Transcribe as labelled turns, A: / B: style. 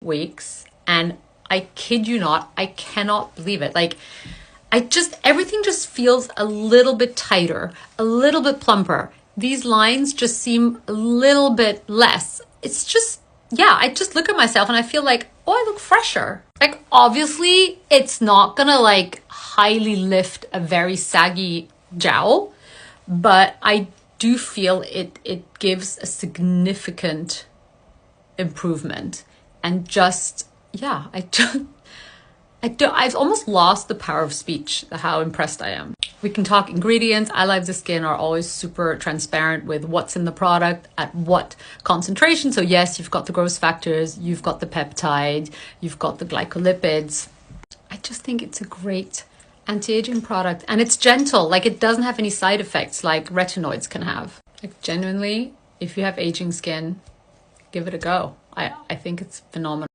A: weeks, and I kid you not, I cannot believe it. Like, everything just feels a little bit tighter, a little bit plumper. These lines just seem a little bit less. It's just, yeah, I just look at myself and I feel like, oh, I look fresher. Like, obviously, it's not gonna like highly lift a very saggy jowl, but I do feel it gives a significant improvement. And just, yeah, I've almost lost the power of speech, how impressed I am. We can talk ingredients. I Live the Skin are always super transparent with what's in the product, at what concentration. So yes, you've got the growth factors, you've got the peptide, you've got the glycolipids. I just think it's a great anti-aging product, and it's gentle. Like, it doesn't have any side effects like retinoids can have. Like, genuinely, if you have aging skin, give it a go. I think it's phenomenal.